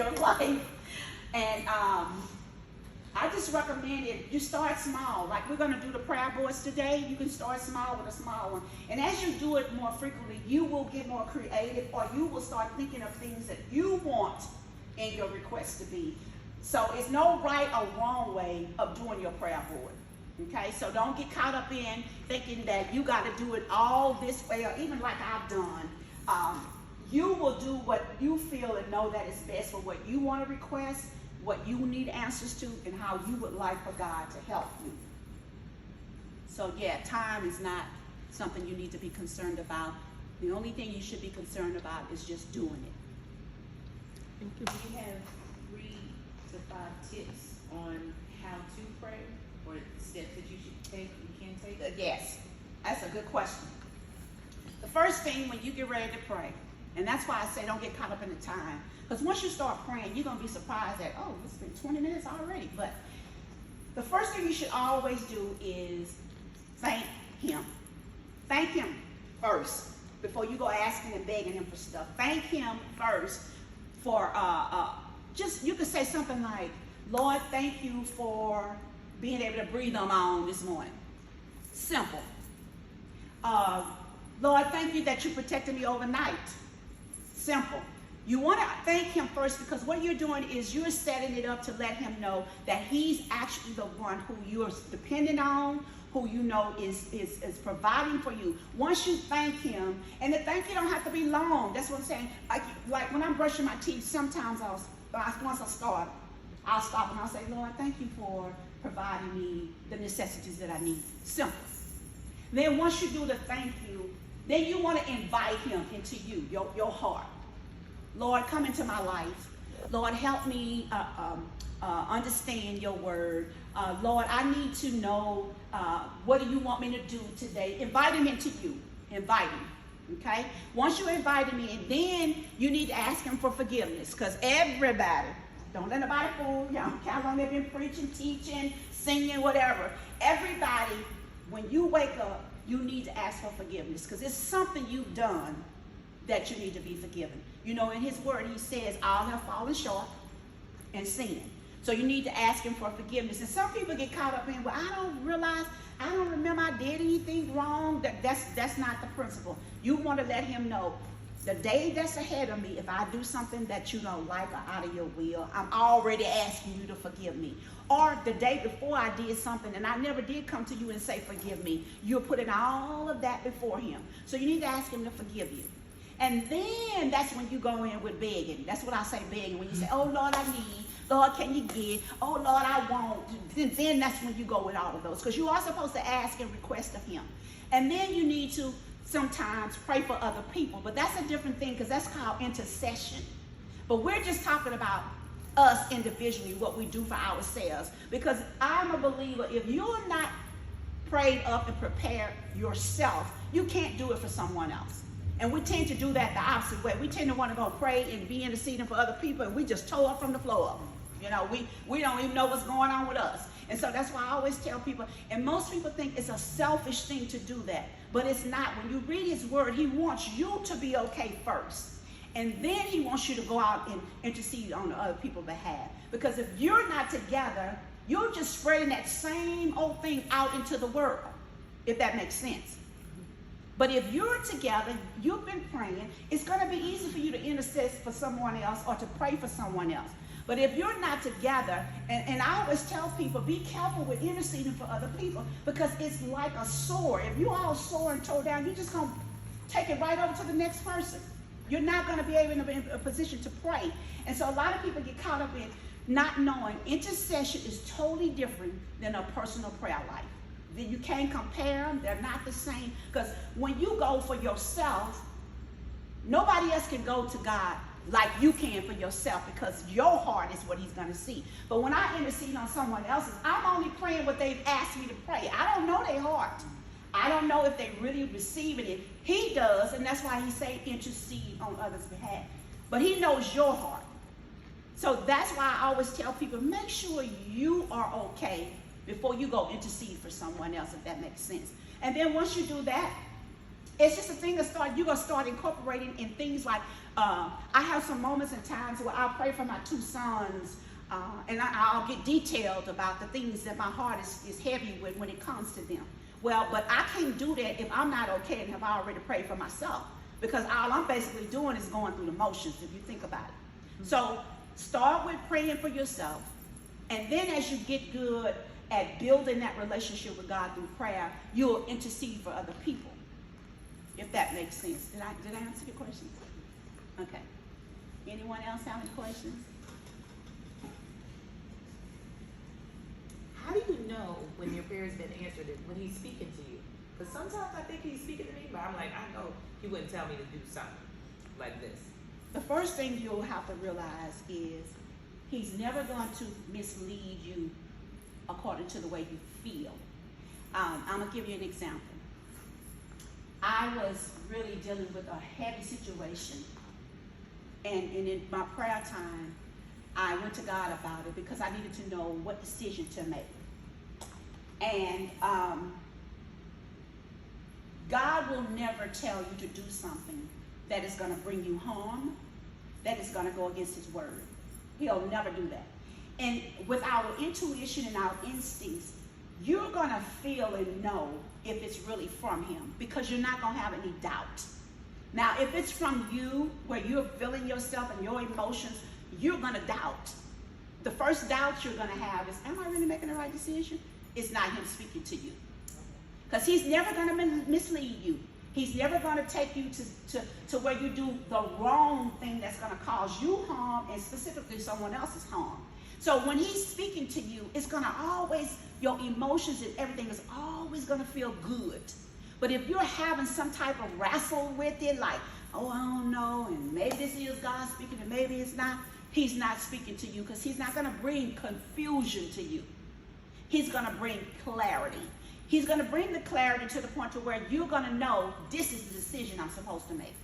your life. And I just recommend it. You start small. Like we're going to do the prayer boards today. You can start small with a small one. And as you do it more frequently, you will get more creative, or you will start thinking of things that you want in your request to be. So it's no right or wrong way of doing your prayer board. Okay, so don't get caught up in thinking that you got to do it all this way, or even like I've done. You will do what you feel and know that is best for what you want to request, what you need answers to, and how you would like for God to help you. So yeah, time is not something you need to be concerned about. The only thing you should be concerned about is just doing it. Thank you. Do you have 3 to 5 tips on how to pray, or steps that you should take, you can take? Yes, that's a good question. The first thing when you get ready to pray, and that's why I say don't get caught up in the time. Because once you start praying, you're going to be surprised that, oh, it's been 20 minutes already. But the first thing you should always do is thank him. Thank him first before you go asking and begging him for stuff. Thank him first for, just, you could say something like, Lord, thank you for being able to breathe on my own this morning. Simple. Lord, thank you that you protected me overnight. Simple. You want to thank him first, because what you're doing is you're setting it up to let him know that he's actually the one who you're depending on, who you know is providing for you. Once you thank him, and the thank you don't have to be long. That's what I'm saying. Like when I'm brushing my teeth, sometimes once I start, I'll stop and I'll say, Lord, thank you for providing me the necessities that I need. Simple. Then once you do the thank you, then you want to invite him into you, your heart. Lord, come into my life. Lord, help me understand your word. Lord, I need to know what do you want me to do today. Invite him into you. Invite him. Okay? Once you invite him in, then you need to ask him for forgiveness, because everybody, don't let nobody fool you. I don't care how long they've been preaching, teaching, singing, whatever. Everybody, when you wake up, you need to ask for forgiveness, because it's something you've done that you need to be forgiven. You know, in his word, he says, all have fallen short and sinned. So you need to ask him for forgiveness. And some people get caught up in, well, I don't remember I did anything wrong. That's not the principle. You want to let him know, the day that's ahead of me, if I do something that you don't like or out of your will, I'm already asking you to forgive me. Or the day before I did something and I never did come to you and say, forgive me, you're putting all of that before him. So you need to ask him to forgive you. And then that's when you go in with begging. That's what I say, begging. When you say, oh, Lord, I need. Lord, can you give? Oh, Lord, I want. Then that's when you go with all of those. Because you are supposed to ask and request of him. And then you need to sometimes pray for other people. But that's a different thing, because that's called intercession. But we're just talking about us individually, what we do for ourselves. Because I'm a believer, if you're not prayed up and prepared yourself, you can't do it for someone else. And we tend to do that the opposite way. We tend to want to go pray and be interceding for other people, and we just toe up from the floor up. You know, we don't even know what's going on with us. And so that's why I always tell people, and most people think it's a selfish thing to do that, but it's not. When you read his word, he wants you to be okay first. And then he wants you to go out and intercede on the other people's behalf. Because if you're not together, you're just spreading that same old thing out into the world, if that makes sense. But if you're together, you've been praying, it's going to be easy for you to intercede for someone else or to pray for someone else. But if you're not together, and I always tell people, be careful with interceding for other people, because it's like a sword. If you all sore and toe down, you're just going to take it right over to the next person. You're not going to be able to be in a position to pray. And so a lot of people get caught up in not knowing intercession is totally different than a personal prayer life. Then you can't compare them. They're not the same. Because when you go for yourself, nobody else can go to God like you can for yourself, because your heart is what he's going to see. But when I intercede on someone else's, I'm only praying what they've asked me to pray. I don't know their heart. I don't know if they really receiving it. He does, and that's why he say intercede on others' behalf. But he knows your heart. So that's why I always tell people, make sure you are okay before you go intercede for someone else, if that makes sense. And then once you do that, It's just a thing that you're going to start incorporating in things like, I have some moments and times where I'll pray for my 2 sons, and I'll get detailed about the things that my heart is heavy with when it comes to them. Well, but I can't do that if I'm not okay and have already prayed for myself, because all I'm basically doing is going through the motions, if you think about it. So start with praying for yourself, and then as you get good at building that relationship with God through prayer, you'll intercede for other people, if that makes sense. Did I answer your question? Okay. Anyone else have any questions? How do you know when your prayer's been answered and when he's speaking to you? Because sometimes I think he's speaking to me, but I'm like, I know he wouldn't tell me to do something like this. The first thing you'll have to realize is he's never going to mislead you according to the way you feel. I'm going to give you an example. I was really dealing with a heavy situation, and in my prayer time, I went to God about it because I needed to know what decision to make. And God will never tell you to do something that is going to bring you harm, that is going to go against his word. He'll never do that. And with our intuition and our instincts, you're going to feel and know if it's really from him, because you're not going to have any doubt. Now, if it's from you, where you're feeling yourself and your emotions, you're going to doubt. The first doubt you're going to have is, am I really making the right decision? It's not him speaking to you. Because he's never going to mislead you. He's never going to take you to where you do the wrong thing that's going to cause you harm, and specifically someone else's harm. So when he's speaking to you, it's going to always, your emotions and everything is always going to feel good. But if you're having some type of wrestle with it, like, oh, I don't know, and maybe this is God speaking and maybe it's not, he's not speaking to you, because he's not going to bring confusion to you. He's going to bring clarity. He's going to bring the clarity to the point to where you're going to know this is the decision I'm supposed to make.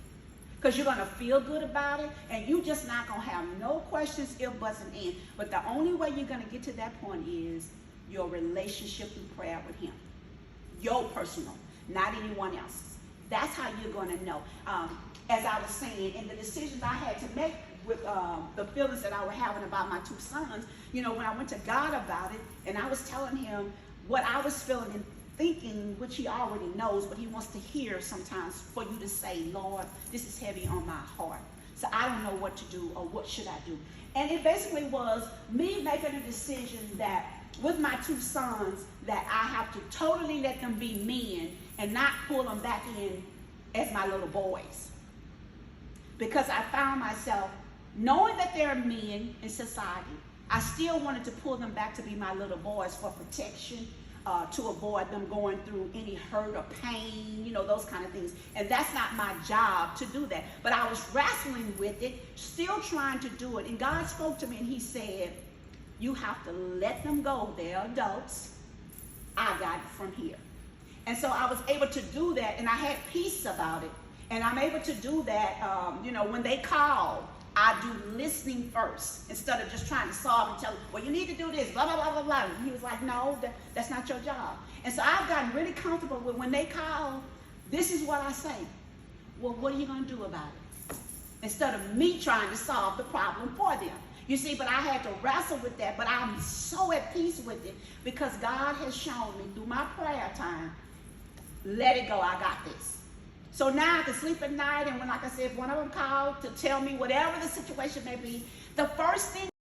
Because you're going to feel good about it, and you're just not going to have no questions, if, buts, and ands. But the only way you're going to get to that point is your relationship through prayer with him. Your personal, not anyone else's. That's how you're going to know. As I was saying, in the decisions I had to make with the feelings that I was having about my 2 sons, you know, when I went to God about it, and I was telling him what I was feeling and thinking, which he already knows, but he wants to hear sometimes for you to say, Lord, this is heavy on my heart. So I don't know what to do, or what should I do? And it basically was me making a decision that with my 2 sons, that I have to totally let them be men and not pull them back in as my little boys. Because I found myself, knowing that they're men in society, I still wanted to pull them back to be my little boys for protection, to avoid them going through any hurt or pain, you know, those kind of things. And that's not my job to do that. But I was wrestling with it, still trying to do it. And God spoke to me and he said, you have to let them go. They're adults. I got it from here. And so I was able to do that, and I had peace about it. And I'm able to do that, you know, when they call, I do listening first instead of just trying to solve and tell them, well, you need to do this, blah, blah, blah, blah, blah. And he was like, no, that's not your job. And so I've gotten really comfortable with when they call, this is what I say. Well, what are you going to do about it? Instead of me trying to solve the problem for them. You see, but I had to wrestle with that, but I'm so at peace with it because God has shown me through my prayer time, let it go, I got this. So now I can sleep at night, and when, like I said, if one of them called to tell me whatever the situation may be, the first thing